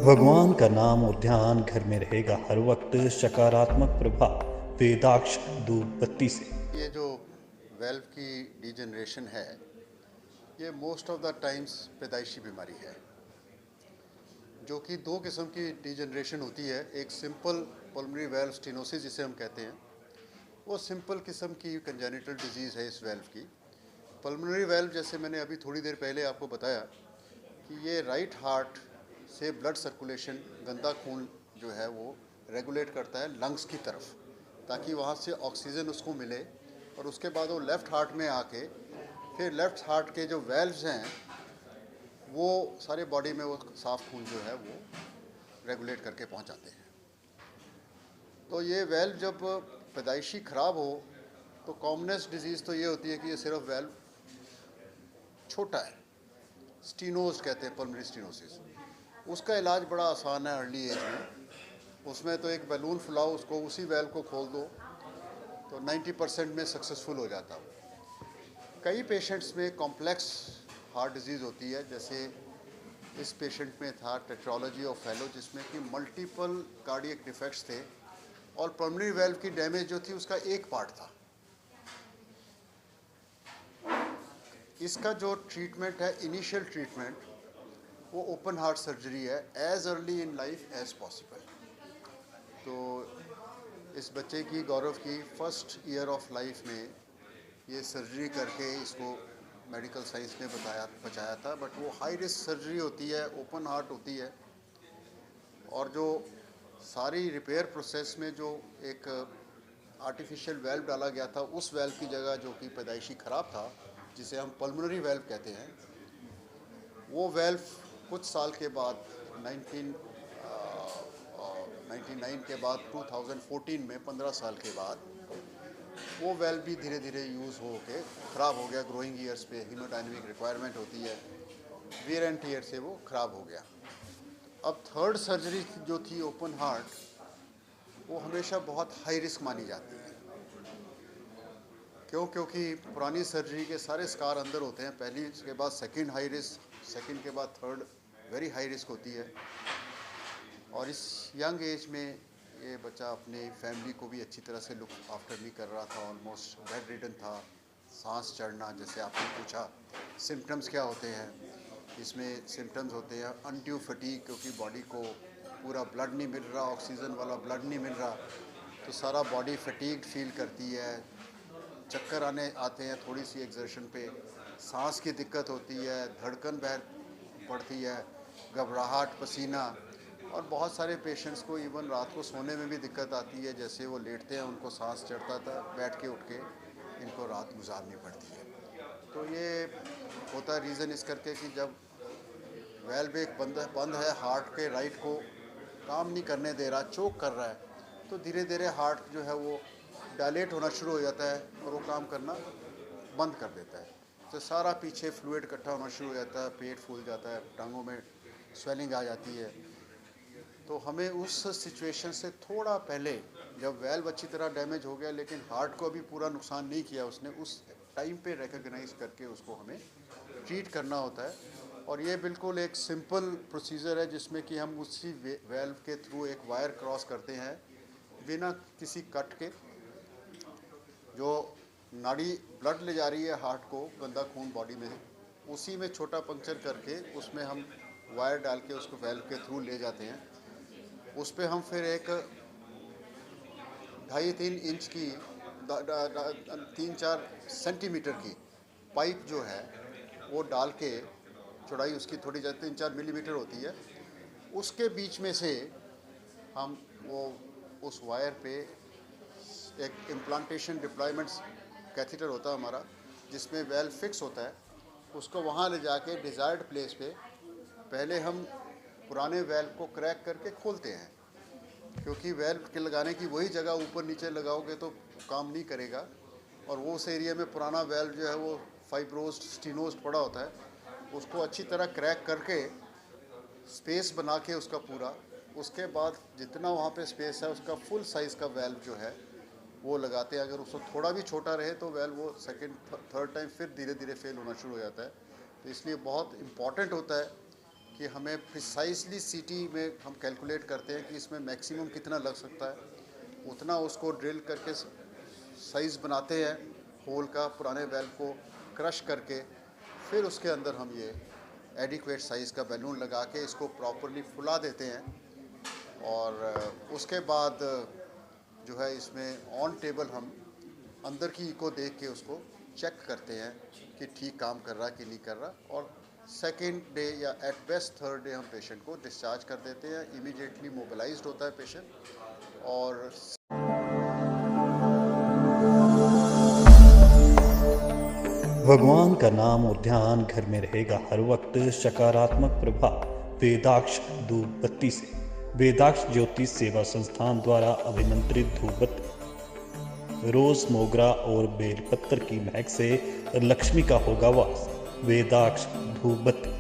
भगवान का नाम और ध्यान घर में रहेगा हर वक्त, सकारात्मक प्रभाव वेदाक्ष धूप बत्ती से। ये जो वेल्व की डिजनरेशन है, ये मोस्ट ऑफ द टाइम्स पैदाइशी बीमारी है, जो कि दो किस्म की डिजनरेशन होती है। एक सिंपल पल्मोनरी वेल्व स्टेनोसिस जिसे हम कहते हैं, वो सिंपल किस्म की कंजेनिटल डिजीज़ है इस वेल्व की। पल्मोनरी वेल्व, जैसे मैंने अभी थोड़ी देर पहले आपको बताया कि ये राइट हार्ट से ब्लड सर्कुलेशन, गंदा खून जो है वो रेगुलेट करता है लंग्स की तरफ, ताकि वहाँ से ऑक्सीजन उसको मिले, और उसके बाद वो लेफ़्ट हार्ट में आके फिर लेफ़्ट हार्ट के जो वेल्व्स हैं वो सारे बॉडी में वो साफ खून जो है वो रेगुलेट करके पहुँचाते हैं। तो ये वेल्व जब पैदाइशी ख़राब हो तो कॉमनेस्ट डिजीज़ तो ये होती है कि ये सिर्फ वेल्व छोटा है, स्टीनोज कहते हैं, पल्मोनरी स्टीनोसिस। उसका इलाज बड़ा आसान है अर्ली एज में। उसमें तो एक बैलून फुलाओ, उसको उसी वेल्व को खोल दो तो 90% में सक्सेसफुल हो जाता है। कई पेशेंट्स में कॉम्प्लेक्स हार्ट डिजीज़ होती है, जैसे इस पेशेंट में था टेट्रोलॉजी ऑफ फेलो, जिसमें कि मल्टीपल कार्डियक डिफेक्ट्स थे और पल्मोनरी वेल्व की डैमेज जो थी उसका एक पार्ट था। इसका जो ट्रीटमेंट है, इनिशियल ट्रीटमेंट, वो ओपन हार्ट सर्जरी है, as early in life as possible. तो इस बच्चे की, गौरव की, फर्स्ट ईयर ऑफ लाइफ में ये सर्जरी करके इसको मेडिकल साइंस ने बचाया था। बट वो हाई रिस्क सर्जरी होती है, ओपन हार्ट होती है, और जो सारी रिपेयर प्रोसेस में जो एक आर्टिफिशियल वेल्व डाला गया था, उस वेल्व की जगह जो कि पैदाइशी ख़राब था, जिसे हम पल्मोनरी वेल्व कहते हैं, वो वेल्व कुछ साल के बाद 1999 के बाद 2014 में 15 साल के बाद वो वेल्व भी धीरे धीरे यूज़ हो के ख़राब हो गया। ग्रोइंग ईयर्स पे हीमोडायनेमिक रिक्वायरमेंट होती है, वियर एंड टीयर से वो ख़राब हो गया। अब थर्ड सर्जरी जो थी ओपन हार्ट, वो हमेशा बहुत हाई रिस्क मानी जाती है। क्योंकि पुरानी सर्जरी के सारे स्कार अंदर होते हैं। पहली के बाद सेकंड हाई रिस्क, सेकंड के बाद थर्ड वेरी हाई रिस्क होती है। और इस यंग एज में ये बच्चा अपने फैमिली को भी अच्छी तरह से लुक आफ्टर नहीं कर रहा था, ऑलमोस्ट बेड रिडन था। सांस चढ़ना, जैसे आपने पूछा सिम्टम्स क्या होते हैं, इसमें सिम्टम्स होते हैं अनड्यू फटीग, क्योंकि बॉडी को पूरा ब्लड नहीं मिल रहा, ऑक्सीजन वाला ब्लड नहीं मिल रहा, तो सारा बॉडी फटीग्ड फील करती है, चक्कर आते हैं थोड़ी सी एक्सर्शन पे, सांस की दिक्कत होती है, धड़कन बढ़ती है, घबराहट, पसीना, और बहुत सारे पेशेंट्स को इवन रात को सोने में भी दिक्कत आती है। जैसे वो लेटते हैं उनको सांस चढ़ता था, बैठ के उठ के इनको रात गुजारनी पड़ती है। तो ये होता है रीज़न इस करके कि जब वेल्व एक बंद है, हार्ट के राइट को काम नहीं करने दे रहा, चोक कर रहा है, तो धीरे धीरे हार्ट जो है वो डायलेट होना शुरू हो जाता है और वो काम करना बंद कर देता है। तो सारा पीछे फ्लूइड इकट्ठा होना शुरू हो जाता है, पेट फूल जाता है, टांगों में स्वेलिंग आ जाती है। तो हमें उस सिचुएशन से थोड़ा पहले, जब वेल्व अच्छी तरह डैमेज हो गया लेकिन हार्ट को अभी पूरा नुकसान नहीं किया उसने, उस टाइम पे रिकग्नाइज करके उसको हमें ट्रीट करना होता है। और ये बिल्कुल एक सिंपल प्रोसीजर है, जिसमें कि हम उसी वेल्व के थ्रू एक वायर क्रॉस करते हैं बिना किसी कट के। जो नाड़ी ब्लड ले जा रही है हार्ट को, गंदा खून बॉडी में, उसी में छोटा पंक्चर करके उसमें हम वायर डाल के उसको वेल्व के थ्रू ले जाते हैं। उस पर हम फिर एक 2.5-3 इंच की 3-4 सेंटीमीटर की पाइप जो है वो डाल के, चौड़ाई उसकी थोड़ी ज़्यादा 3-4 मिलीमीटर होती है, उसके बीच में से हम वो उस वायर पे एक इम्प्लांटेशन डिप्लॉयमेंट्स कैथीटर होता है हमारा, जिसमें वेल्व फिक्स होता है, उसको वहाँ ले जाके डिज़ायर्ड प्लेस पे पहले हम पुराने वेल्व को क्रैक करके खोलते हैं, क्योंकि वेल्व के लगाने की वही जगह ऊपर नीचे लगाओगे तो काम नहीं करेगा। और वो उस एरिया में पुराना वेल्व जो है वो फाइब्रोस्ड, स्टीनोज्ड पड़ा होता है, उसको अच्छी तरह क्रैक करके स्पेस बना के उसका पूरा, उसके बाद जितना वहाँ पे स्पेस है उसका फुल साइज़ का वेल्व जो है वो लगाते हैं। अगर उसको थोड़ा भी छोटा रहे तो वेल्व वो सेकंड थर्ड टाइम फिर धीरे धीरे फेल होना शुरू हो जाता है। तो इसलिए बहुत इम्पॉर्टेंट होता है कि हमें प्रिसाइसली सीटी में हम कैलकुलेट करते हैं कि इसमें मैक्सिमम कितना लग सकता है, उतना उसको ड्रिल करके साइज़ बनाते हैं होल का, पुराने वेल्व को क्रश करके फिर उसके अंदर हम ये एडिक्वेट साइज़ का बैलून लगा के इसको प्रॉपरली फुला देते हैं। और उसके बाद जो है इसमें ऑन टेबल हम अंदर की को देख के उसको चेक करते हैं कि ठीक काम कर रहा कि नहीं कर रहा, और सेकेंड डे या एट बेस्ट थर्ड डे हम पेशेंट को डिस्चार्ज कर देते हैं। इमीडिएटली मोबिलाइज्ड होता है पेशेंट। और भगवान का नाम और ध्यान घर में रहेगा हर वक्त, सकारात्मक प्रभाव वेदाक्ष धूप बत्ती से। वेदाक्ष ज्योतिष सेवा संस्थान द्वारा अभिमंत्रित धूप बत्ती रोज, मोगरा और बेलपत्र की महक से लक्ष्मी का होगा वास। वेदाक्ष धूप बत्ती।